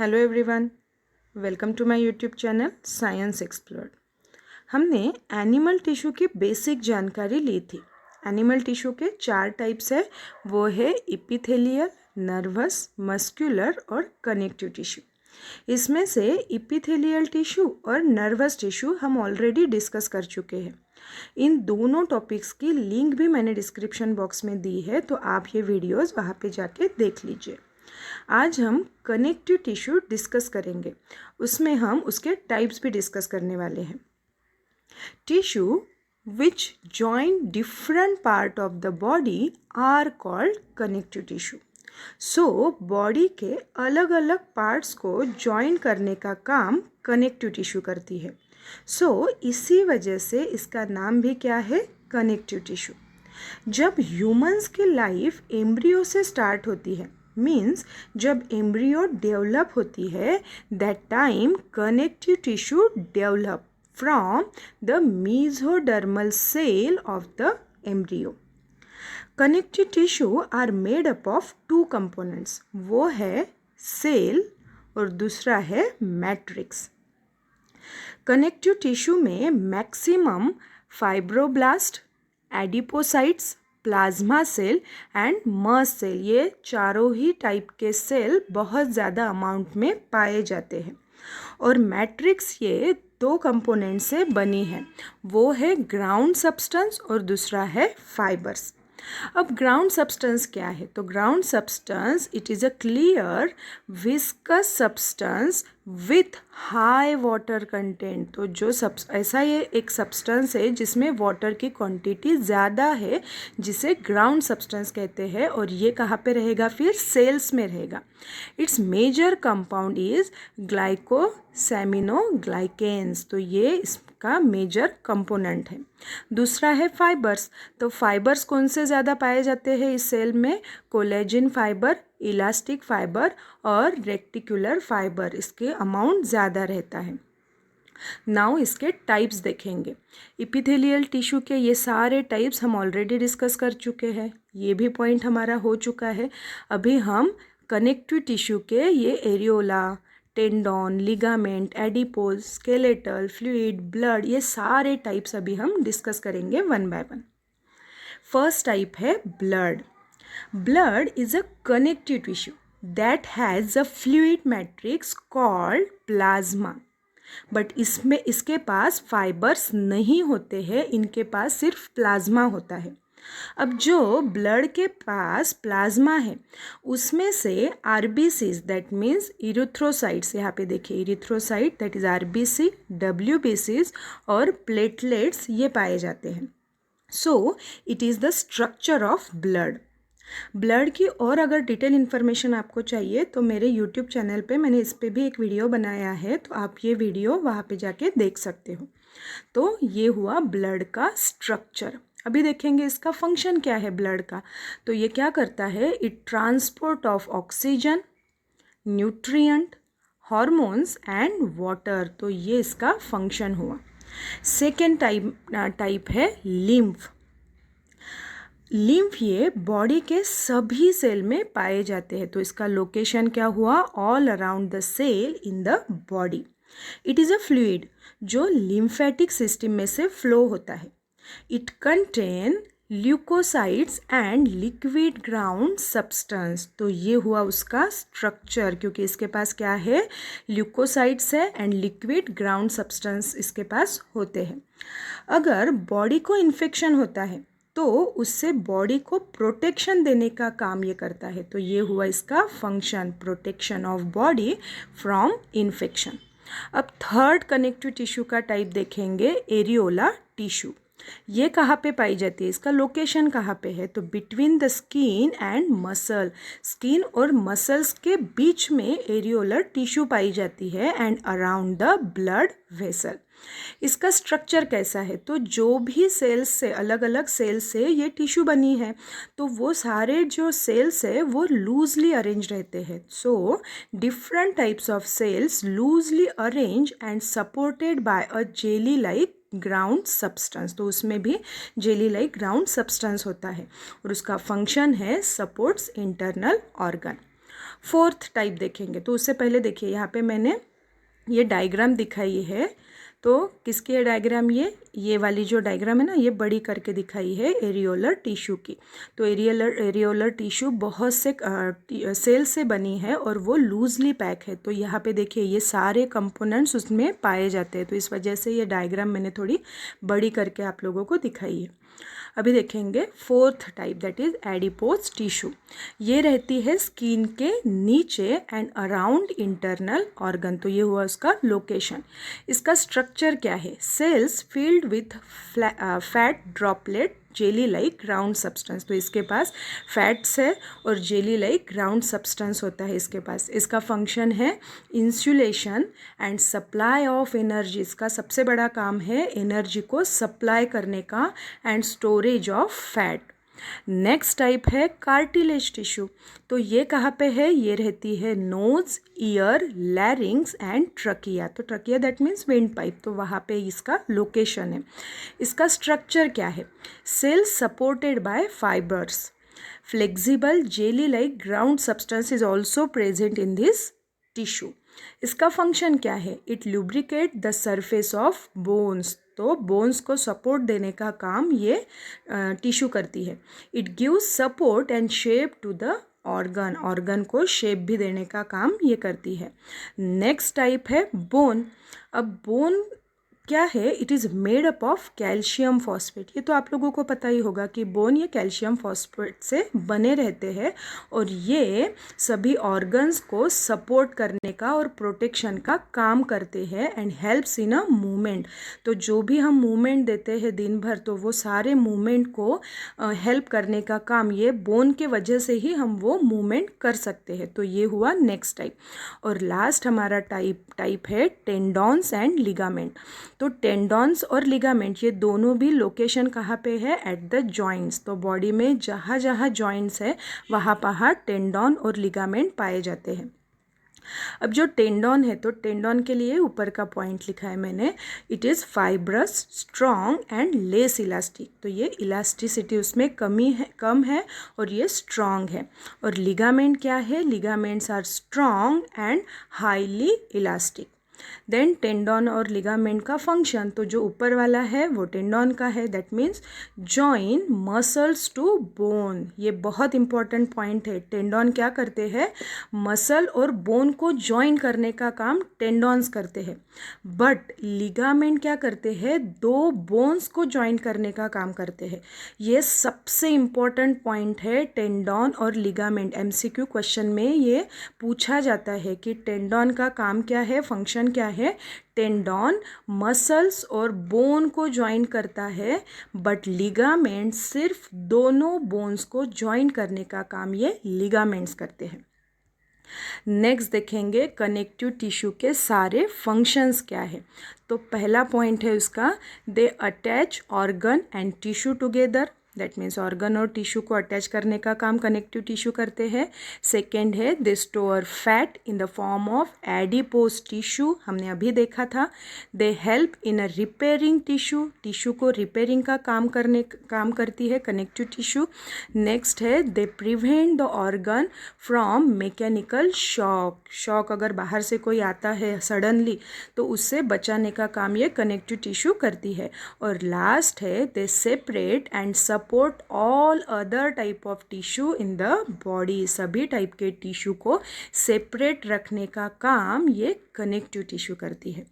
Hello everyone, welcome to my YouTube channel science explored. हमने animal tissue की basic जानकारी ली थी। एनिमल टिश्यू के 4 टाइप्स है, वो है इपिथेलियल, नर्वस, मस्कुलर और कनेक्टिव टिश्यू। इसमें से इपिथेलियल टिश्यू और नर्वस टिश्यू हम ऑलरेडी डिस्कस कर चुके हैं। इन दोनों टॉपिक्स की लिंक भी मैंने डिस्क्रिप्शन बॉक्स में दी है, तो आप ये वीडियोस वहाँ पे जाके देख लीजिए। आज हम कनेक्टिव टिश्यू डिस्कस करेंगे, उसमें हम उसके टाइप्स भी डिस्कस करने वाले हैं। Tissue which join different part of the body are called connective tissue. So body के अलग अलग पार्ट्स को जॉइन करने का काम कनेक्टिव टिश्यू करती है। सो इसी वजह से इसका नाम भी क्या है, कनेक्टिव टिश्यू। जब ह्यूमंस की लाइफ एम्ब्रियो से स्टार्ट होती है, मीन्स जब एम्ब्रियो डेवलप होती है, that time connective tissue develop from the mesodermal cell of the embryo. Connective tissue are made up of 2 components, वो है सेल और दूसरा है मैट्रिक्स। कनेक्टिव टिश्यू में maximum fibroblast, adipocytes, plasma cell and mast cell, ये चारों ही type के cell बहुत ज़्यादा अमाउंट में पाए जाते हैं। और मैट्रिक्स ये 2 कंपोनेंट से बनी है, वो है ग्राउंड सब्सटेंस और दूसरा है फाइबर्स। अब ग्राउंड सब्सटेंस क्या है, तो ground substance it is a clear viscous substance with high water content. तो जो ऐसा ये एक सब्सटेंस है जिसमें वाटर की क्वांटिटी ज़्यादा है, जिसे ग्राउंड सब्सटेंस कहते हैं। और ये कहाँ पे रहेगा, फिर सेल्स में रहेगा। इट्स मेजर कंपाउंड इज ग्लाइकोसैमिनोग्लाइकेन्स, तो ये इसका मेजर कंपोनेंट है। दूसरा है फाइबर्स। तो फाइबर्स कौन से ज़्यादा पाए जाते हैं इस सेल में, कोलेजिन फाइबर, इलास्टिक फाइबर और रेक्टिकुलर फाइबर, इसके अमाउंट ज़्यादा रहता है। नाउ इसके टाइप्स देखेंगे। इपिथेलियल टिश्यू के ये सारे टाइप्स हम ऑलरेडी डिस्कस कर चुके हैं, ये भी पॉइंट हमारा हो चुका है। अभी हम कनेक्टिव टिश्यू के ये areolar, tendon, ligament, adipose, skeletal, fluid, blood, ये सारे टाइप्स अभी हम डिस्कस करेंगे one by one. First type है blood. Blood is a connective tissue that has a fluid matrix called plasma, but इसके पास फाइबर्स नहीं होते हैं, इनके पास सिर्फ प्लाज्मा होता है। अब जो ब्लड के पास प्लाज्मा है, उसमें से आरबीसीज दैट मीन्स इरिथ्रोसाइट्स, यहाँ पे देखिए इरिथ्रोसाइट दैट इज आरबीसी, डब्ल्यूबीसीज और प्लेटलेट्स ये पाए जाते हैं। So it is the structure of blood. Blood की और अगर डिटेल इन्फॉर्मेशन आपको चाहिए तो मेरे यूट्यूब चैनल पे मैंने इस पे भी एक वीडियो बनाया है, तो आप ये वीडियो वहाँ पे जाके देख सकते हो। तो ये हुआ ब्लड का स्ट्रक्चर। अभी देखेंगे इसका फंक्शन क्या है ब्लड का। तो ये क्या करता है, it transport of oxygen, nutrient, hormones and water, तो ये इसका फंक्शन हुआ। सेकेंड टाइप है लिम्फ। लिम्फ ये बॉडी के सभी सेल में पाए जाते हैं, तो इसका लोकेशन क्या हुआ, all around the cell in the body. It is a fluid जो लिम्फेटिक सिस्टम में से फ्लो होता है। It contain leucocytes and liquid ground substance, तो ये हुआ उसका स्ट्रक्चर, क्योंकि इसके पास क्या है, ल्यूकोसाइट्स है एंड लिक्विड ग्राउंड सब्सटेंस इसके पास होते हैं। अगर बॉडी को इन्फेक्शन होता है तो उससे बॉडी को प्रोटेक्शन देने का काम ये करता है, तो ये हुआ इसका function, protection of body from infection. अब थर्ड कनेक्टिव टिश्यू का टाइप देखेंगे, एरियोला टिश्यू। ये कहाँ पे पाई जाती है, इसका लोकेशन कहाँ पे है, तो between the skin and muscle, skin और मसल्स के बीच में एरियोलर टिश्यू पाई जाती है and around the blood vessel. इसका स्ट्रक्चर कैसा है, तो जो भी सेल्स से, अलग अलग सेल्स से ये टिश्यू बनी है, तो वो सारे जो सेल्स है वो लूजली अरेंज रहते हैं। So different types of cells loosely arrange and supported by a jelly like ground substance, तो उसमें भी जेली लाइक ग्राउंड सब्सटेंस होता है और उसका फंक्शन है supports internal organ. Fourth type देखेंगे। तो उससे पहले देखिए यहाँ पे मैंने ये डायग्राम दिखाई है। तो किसकी है डायग्राम? ये वाली जो डायग्राम है ना, ये बड़ी करके दिखाई है एरियोलर टिश्यू की। तो एरियोलर टिश्यू बहुत से सेल से बनी है और वो लूजली पैक है। तो यहाँ पे देखिए ये सारे कंपोनेंट्स उसमें पाए जाते हैं। तो इस वजह से ये डायग्राम मैंने थोड़ी बड़ी करके आप लोगों को दिखाई है। अभी देखेंगे fourth type, that is adipose tissue. ये रहती है स्किन के नीचे एंड अराउंड इंटरनल ऑर्गन। तो ये हुआ उसका लोकेशन। इसका स्ट्रक्चर क्या है? Cells filled with fat droplet jelly like round substance. तो इसके पास फैट्स है और जेली लाइक राउंड सब्सटेंस होता है इसके पास। इसका फंक्शन है insulation and supply of energy. इसका सबसे बड़ा काम है एनर्जी को सप्लाई करने का and storage of fat. Next type है कार्टिलेज टिश्यू। तो ये कहाँ पे है? ये रहती है nose, ear, larynx and trachea. तो trachea that means windpipe. तो वहाँ पे इसका लोकेशन है। इसका स्ट्रक्चर क्या है? Cells supported by fibres, flexible jelly like ground substance is also present in this tissue. इसका फंक्शन क्या है? It lubricate the surface of bones. तो बोन्स को सपोर्ट देने का काम ये टिश्यू करती है। It gives support and shape to the organ. Organ को शेप भी देने का काम ये करती है। नेक्स्ट टाइप है बोन। अब बोन क्या है? It is made up of calcium phosphate. ये तो आप लोगों को पता ही होगा कि बोन ये कैल्शियम फॉस्फेट से बने रहते हैं और ये सभी ऑर्गन्स को सपोर्ट करने का और प्रोटेक्शन का काम करते हैं and helps in a movement. तो जो भी हम मूवमेंट देते हैं दिन भर, तो वो सारे मूवमेंट को हेल्प करने का काम ये बोन के वजह से ही हम वो मूवमेंट कर सकते हैं। तो ये हुआ नेक्स्ट टाइप। और लास्ट हमारा टाइप है टेंडॉन्स एंड लिगामेंट। तो टेंडॉन्स और लिगामेंट ये दोनों भी लोकेशन कहाँ पे है? At the joints. तो बॉडी में जहाँ जहाँ जॉइंट्स है वहाँ वहाँ टेंडॉन और लिगामेंट पाए जाते हैं। अब जो टेंडॉन है, तो टेंडॉन के लिए ऊपर का पॉइंट लिखा है मैंने, it is fibrous, strong and less elastic. तो ये इलास्टिसिटी उसमें कम है और ये स्ट्रॉन्ग है। और लिगामेंट क्या है? Ligaments are strong and highly elastic. Then tendon और लिगामेंट का फंक्शन, तो जो ऊपर वाला है वो टेंडॉन का है, that means join muscles to bone. ये बहुत इंपॉर्टेंट पॉइंट है। टेंडॉन क्या करते हैं? मसल और बोन को जॉइन करने का काम टेंडॉन्स करते हैं। बट लिगामेंट क्या करते हैं? दो बोन्स को जॉइन करने का काम करते हैं। ये सबसे इंपॉर्टेंट पॉइंट है टेंडॉन और लिगामेंट। MCQ क्वेश्चन में ये पूछा जाता है कि टेंडॉन का काम क्या है, फंक्शन क्या है। टेंडॉन मसल्स और बोन को ज्वाइन करता है, बट लिगामेंट सिर्फ दोनों बोन्स को ज्वाइन करने का काम ये लिगामेंट्स करते हैं। नेक्स्ट देखेंगे कनेक्टिव टिश्यू के सारे फंक्शंस क्या है। तो पहला पॉइंट है उसका, दे attach organ and tissue together. That means organ और टिश्यू को अटैच करने का काम कनेक्टिव टिश्यू करते हैं। सेकेंड है they store fat in the form of adipose tissue, हमने अभी देखा था। They help in a repairing tissue, tissue को रिपेयरिंग का काम करती है कनेक्टिव टिश्यू। नेक्स्ट है they prevent the organ from mechanical shock अगर बाहर से कोई आता है सडनली तो उससे बचाने का काम ये कनेक्टिव टिश्यू करती है। और लास्ट है they separate and support all other type of tissue in the body, सभी टाइप के टिश्यू को सेपरेट रखने का काम ये कनेक्टिव टिश्यू करती है।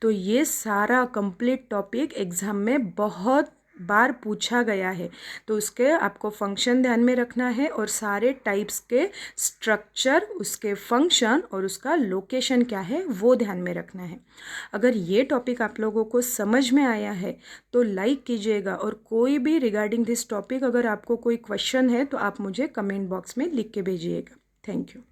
तो ये सारा कंप्लीट टॉपिक एग्जाम में बहुत बार पूछा गया है, तो उसके आपको फंक्शन ध्यान में रखना है और सारे टाइप्स के स्ट्रक्चर, उसके फंक्शन और उसका लोकेशन क्या है वो ध्यान में रखना है। अगर ये टॉपिक आप लोगों को समझ में आया है तो लाइक कीजिएगा, और कोई भी रिगार्डिंग दिस टॉपिक अगर आपको कोई क्वेश्चन है तो आप मुझे कमेंट बॉक्स में लिख के भेजिएगा। Thank you.